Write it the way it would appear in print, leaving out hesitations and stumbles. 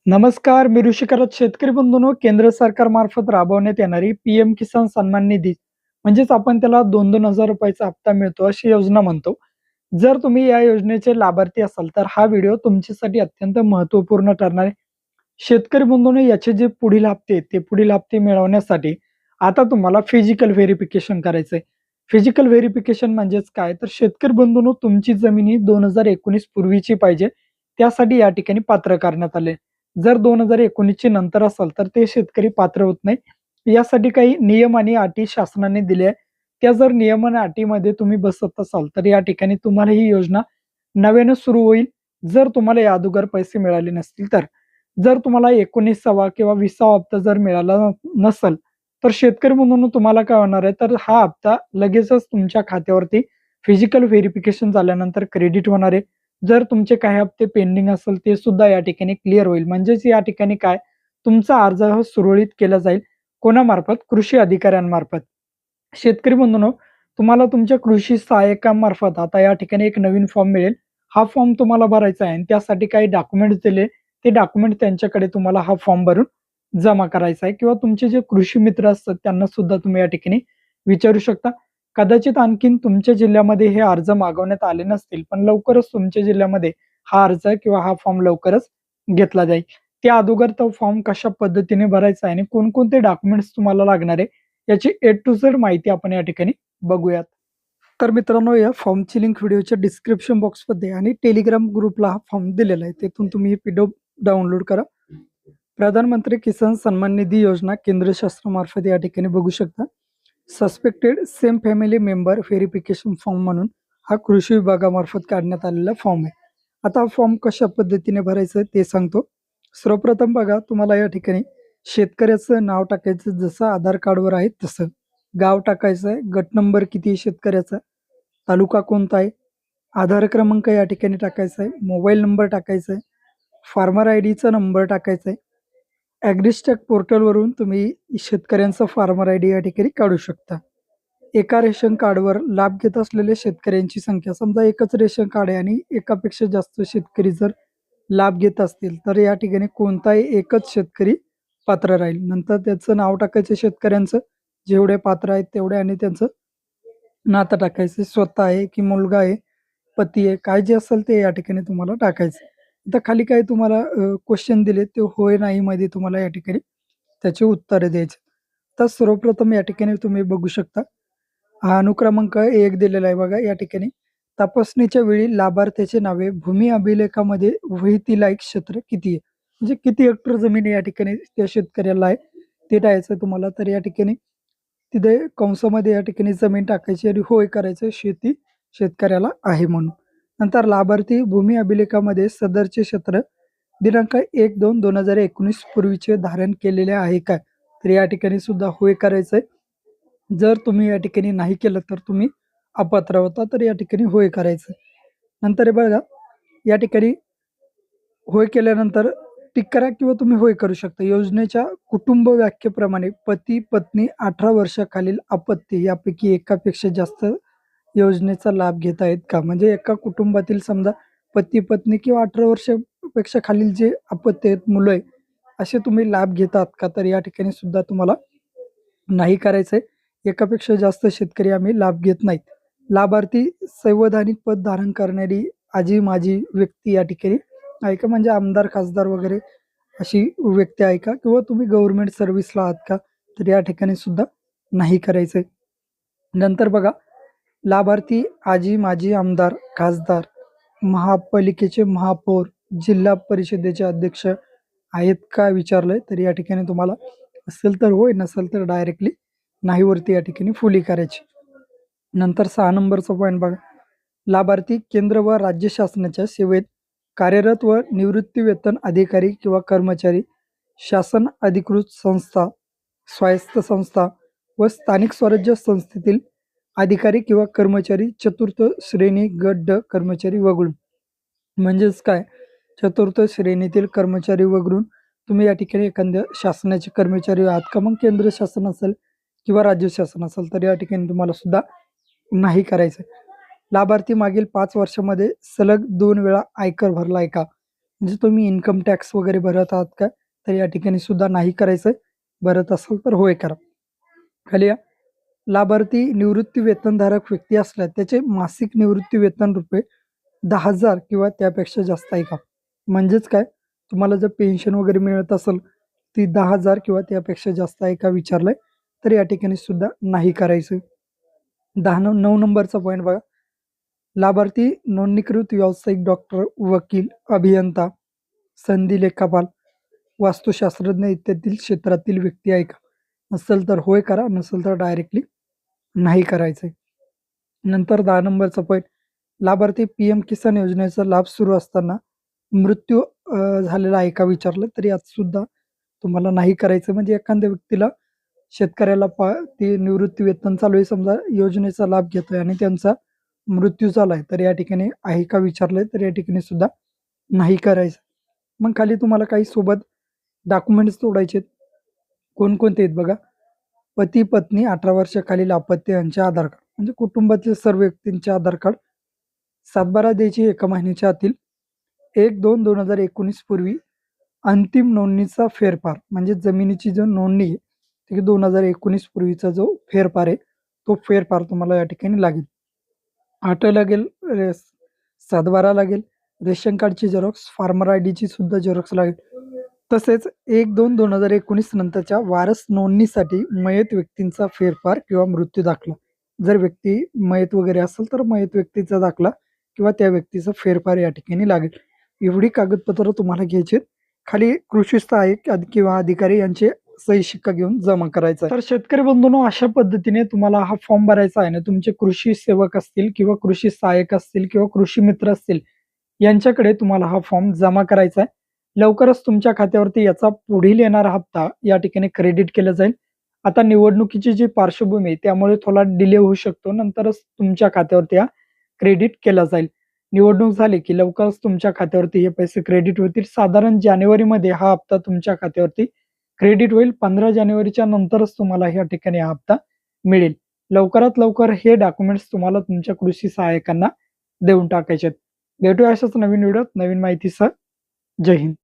नमस्कार. मी ऋषी करत शेतकरी बंधूंनो, केंद्र सरकारमार्फत राबवण्यात येणारी पी-एम किसान सन्मान निधी म्हणजेच आपण त्याला ₹2,000-2,000 चा हप्ता मिळतो अशी योजना म्हणतो. जर तुम्ही या योजनेचे लाभार्थी असाल, तर हा व्हिडिओ तुमच्यासाठी अत्यंत महत्त्वपूर्ण ठरणार आहे. शेतकरी बंधूंनो, याचे जे पुढील हप्ते आहेत, ते पुढील हप्ते मिळवण्यासाठी आता तुम्हाला फिजिकल व्हेरिफिकेशन करायचंय. फिजिकल व्हेरिफिकेशन म्हणजेच काय? तर शेतकरी बंधूंनो, तुमची जमीन ही 2019 पूर्वीची पाहिजे. त्यासाठी या ठिकाणी पात्र करण्यात आले. जर 2019 ची नंतर असेल, तर ते शेतकरी पात्र होत नाही. यासाठी काही नियम आणि अटी शासनाने दिल्या आहे. त्या जर नियम आणि अटीमध्ये तुम्ही बसत असाल, तर या ठिकाणी तुम्हाला ही योजना नव्यानं सुरू होईल. जर तुम्हाला या अगोदर पैसे मिळाले नसतील तर. जर तुम्हाला 19वा किंवा 20वा हप्ता जर मिळाला नसेल, तर शेतकरी म्हणून तुम्हाला काय होणार आहे, तर हा हप्ता लगेचच तुमच्या खात्यावरती फिजिकल व्हेरिफिकेशन झाल्यानंतर क्रेडिट होणार आहे. जर तुमचे काही हप्ते पेंडिंग असेल, ते सुद्धा या ठिकाणी क्लिअर होईल. म्हणजेच या ठिकाणी काय, तुमचा अर्ज हा सुरळीत केला जाईल. कोणामार्फत? कृषी अधिकाऱ्यांमार्फत. शेतकरी बंधूंनो, तुम्हाला तुमच्या कृषी सहाय्यकामार्फत आता या ठिकाणी एक नवीन फॉर्म मिळेल. हा फॉर्म तुम्हाला भरायचा आहे आणि त्यासाठी काही डॉक्युमेंट्स दिले. ते डॉक्युमेंट त्यांच्याकडे तुम्हाला हा फॉर्म भरून जमा करायचा आहे किंवा तुमचे जे कृषी मित्र असतात त्यांना सुद्धा तुम्ही या ठिकाणी विचारू शकता. कदाचित आणखीन तुमच्या जिल्ह्यामध्ये हे अर्ज मागवण्यात आले नसतील, पण लवकरच तुमच्या जिल्ह्यामध्ये हा अर्ज किंवा हा फॉर्म लवकरच घेतला जाईल. त्या अगोदर तो फॉर्म कशा पद्धतीने भरायचा आहे आणि कोणकोणते डॉक्युमेंट्स तुम्हाला लागणार आहे, याची ए टू झेड माहिती आपण या ठिकाणी बघूयात. तर मित्रांनो, या फॉर्मची लिंक व्हिडिओच्या डिस्क्रिप्शन बॉक्समध्ये आणि टेलिग्राम ग्रुपला हा फॉर्म दिलेला आहे. तिथून तुम्ही ही पीडीएफ डाउनलोड करा. प्रधानमंत्री किसान सन्मान निधी योजना केंद्र शासनामार्फत या ठिकाणी बघू शकता. Suspected same family member verification form म्हणून हा कृषी विभागामार्फत काढण्यात आलेला फॉर्म आहे. आता हा फॉर्म कशा पद्धतीने भरायचं ते सांगतो. सर्वप्रथम बघा, तुम्हाला या ठिकाणी शेतकऱ्याचं नाव टाकायचं जसं आधार कार्डवर आहे तसं. गाव टाकायचं आहे, गट नंबर किती आहे शेतकऱ्याचा, तालुका कोणता आहे, आधार क्रमांक या ठिकाणी टाकायचा आहे, मोबाईल नंबर टाकायचा आहे, फार्मर आयडीचा नंबर टाकायचा आहे. ॲग्रीस्टॅक पोर्टलवरून तुम्ही शेतकऱ्यांचा फार्मर आयडी या ठिकाणी काढू शकता. एका रेशन कार्डवर लाभ घेत असलेल्या शेतकऱ्यांची संख्या, समजा एकच रेशन कार्ड आहे आणि एकापेक्षा जास्त शेतकरी जर लाभ घेत असतील, तर या ठिकाणी कोणताही एकच शेतकरी पात्र राहील. नंतर त्याचं नाव टाकायचं शेतकऱ्यांचं, जेवढे पात्र आहेत तेवढे, आणि त्यांचं नातं टाकायचं. स्वतः आहे की मुलगा आहे, पती आहे, काय जे असेल ते या ठिकाणी तुम्हाला टाकायचं. इथं खाली काही तुम्हाला क्वेश्चन दिले, ते होय नाही मध्ये तुम्हाला या ठिकाणी त्याची उत्तरं द्यायची. तर सर्वप्रथम या ठिकाणी तुम्ही बघू शकता, हा अनुक्रमांक 1 दिलेला आहे बघा या ठिकाणी. तपासणीच्या वेळी लाभार्थ्याची नावे भूमी अभिलेखामध्ये वहीतील क्षेत्र किती आहे? म्हणजे किती हेक्टर जमीन या ठिकाणी त्या शेतकऱ्याला आहे, ते टाकायचं तुम्हाला. तर या ठिकाणी तिथे कंसामध्ये या ठिकाणी जमीन टाकायची आणि होय करायचं, शेती शेतकऱ्याला आहे म्हणून. नंतर लाभार्थी भूमी अभिलेखामध्ये सदरचे क्षेत्र दिनांक 1/2/2019 पूर्वीचे धारण केलेले आहे का? तर या ठिकाणी सुद्धा होय करायचंय. जर तुम्ही या ठिकाणी नाही केलं, तर तुम्ही अपात्र होता. तर या ठिकाणी होय करायचं. नंतर हे बघा, या ठिकाणी होय केल्यानंतर टिक करा किंवा तुम्ही होय करू शकता. योजनेच्या कुटुंब व्याख्येप्रमाणे पती, पत्नी 18 वर्षाखालील अपत्य यापैकी एकापेक्षा जास्त योजनेचा लाभ घेत आहेत का? म्हणजे एका कुटुंबातील समजा पती, पत्नी किंवा 18 वर्षापेक्षा खालील जे अपत्य आहेत, मुलं आहे, असे तुम्ही लाभ घेतात का? तर या ठिकाणी सुद्धा तुम्हाला नाही करायचंय. एकापेक्षा जास्त शेतकरी आम्ही लाभ घेत नाहीत. लाभार्थी संवैधानिक पद धारण करणारी आजी-माजी व्यक्ती या ठिकाणी आहे का? म्हणजे आमदार, खासदार वगैरे अशी व्यक्ती आहे का? किंवा तुम्ही गव्हर्नमेंट सर्व्हिसला आहात का? तर या ठिकाणी सुद्धा नाही करायचंय. नंतर बघा, लाभार्थी आजी-माजी आमदार, खासदार, महापालिकेचे महापौर, जिल्हा परिषदेचे अध्यक्ष आहेत का विचारलंय. तर या ठिकाणी तुम्हाला असेल तर होय, नसेल तर डायरेक्टली नाही वरती या ठिकाणी फुली करायची. नंतर 6 नंबरचा पॉइंट बघा, लाभार्थी केंद्र व राज्य शासनाच्या सेवेत कार्यरत व निवृत्तीवेतन अधिकारी किंवा कर्मचारी, शासन अधिकृत संस्था, स्वायत्त संस्था व स्थानिक स्वराज्य संस्थेतील अधिकारी किंवा कर्मचारी, चतुर्थ श्रेणी गट ड कर्मचारी वगळून. म्हणजेच काय, चतुर्थ श्रेणीतील कर्मचारी वगळून तुम्ही या ठिकाणी एखाद्या शासनाचे कर्मचारी आहात का? मग केंद्र शासन असेल किंवा राज्य शासन असेल, तर या ठिकाणी तुम्हाला सुद्धा नाही करायचं. लाभार्थी मागील 5 वर्षामध्ये सलग 2 वेळा आयकर भरलाय का? म्हणजे तुम्ही इन्कम टॅक्स वगैरे भरत आहात का? तर या ठिकाणी सुद्धा नाही करायचंय. भरत असाल तर होय करा. खाली या. लाभार्थी निवृत्ती वेतनधारक व्यक्ती असल्यास त्याचे मासिक निवृत्ती वेतन रुपये 10,000 किंवा त्यापेक्षा जास्त आहे का? म्हणजेच काय? तुम्हाला जर पेन्शन वगैरे मिळत असेल, ती 10,000 किंवा त्यापेक्षा जास्त आहे का विचारलंय, तर या ठिकाणी सुद्धा नाही करायचं. 9 नंबरचा पॉइंट बघा. लाभार्थी नोंदणीकृत व्यावसायिक डॉक्टर, वकील, अभियंता, संधी लेखापाल, वास्तुशास्त्रज्ञ इत्यादी क्षेत्रातील व्यक्ती आहे का? असेल तर होय करा, नसेल तर डायरेक्टली नाही करायचंय. नंतर 10 नंबरचा पॉइंट. लाभार्थी पी-एम किसान योजनेचा लाभ सुरू असताना मृत्यू झालेला आहे का विचारलं, तर यात सुद्धा तुम्हाला नाही करायचं. म्हणजे एखाद्या व्यक्तीला शेतकऱ्याला ते निवृत्ती वेतन चालू आहे समजा, योजनेचा लाभ घेतोय आणि त्यांचा मृत्यू झालाय, तर या ठिकाणी आहे का विचारलंय, तर या ठिकाणी सुद्धा नाही करायचं. मग खाली तुम्हाला काही सोबत डॉक्युमेंट्स जोडायचे आहेत. कोणकोणते आहेत बघा. पती-पत्नी, 18 वर्षाखालील अपत्य यांचे आधार कार्ड. म्हणजे कुटुंबातील सर्व व्यक्तींचे आधार कार्ड. सातबारा द्यायची एका महिन्याच्या आतील. 1/2/2019 पूर्वी अंतिम नोंदणीचा फेरफार म्हणजे जमिनीची जो नोंदणी आहे, ती 2019 पूर्वीचा जो फेरफार आहे, तो फेरफार तुम्हाला या ठिकाणी लागेल. ऑटो लागेल, सातबारा लागेल, रेशन कार्डची झेरॉक्स, फार्मर आयडीची सुद्धा झेरॉक्स लागेल. तसेच 1/2/2019 नंतरच्या वारस नोंदणीसाठी मयत व्यक्तींचा फेरफार किंवा मृत्यू दाखला. जर व्यक्ती मयत वगैरे असेल, तर मयत व्यक्तीचा दाखला किंवा त्या व्यक्तीचा फेरफार या ठिकाणी लागेल. एवढी कागदपत्र तुम्हाला घ्यायची आहेत. खाली कृषी सहाय्यक किंवा अधिकारी यांचे सही शिक्का घेऊन जमा करायचा आहे. तर शेतकरी बंधूंनो, अशा पद्धतीने तुम्हाला हा फॉर्म भरायचा आहे ना. तुमचे कृषी सेवक असतील किंवा कृषी सहाय्यक असतील किंवा कृषी मित्र असतील, यांच्याकडे तुम्हाला हा फॉर्म जमा करायचा आहे. लवकरच तुमच्या खात्यावरती याचा पुढील येणारा हप्ता या ठिकाणी क्रेडिट केला जाईल. आता निवडणुकीची जी पार्श्वभूमी आहे, त्यामुळे थोडा डिले होऊ शकतो. नंतरच तुमच्या खात्यावरती हा क्रेडिट केला जाईल. निवडणूक झाली की लवकरच तुमच्या खात्यावरती हे पैसे क्रेडिट होतील. साधारण जानेवारीमध्ये हा हप्ता तुमच्या खात्यावरती क्रेडिट होईल. 15 जानेवारीच्या नंतरच तुम्हाला या ठिकाणी हा हप्ता मिळेल. लवकरात लवकर हे डॉक्युमेंट्स तुम्हाला तुमच्या कृषी सहाय्यकांना देऊन टाकायचे आहेत. भेटूया अशाच नवीन व्हिडिओत नवीन माहितीसह. जय हिंद.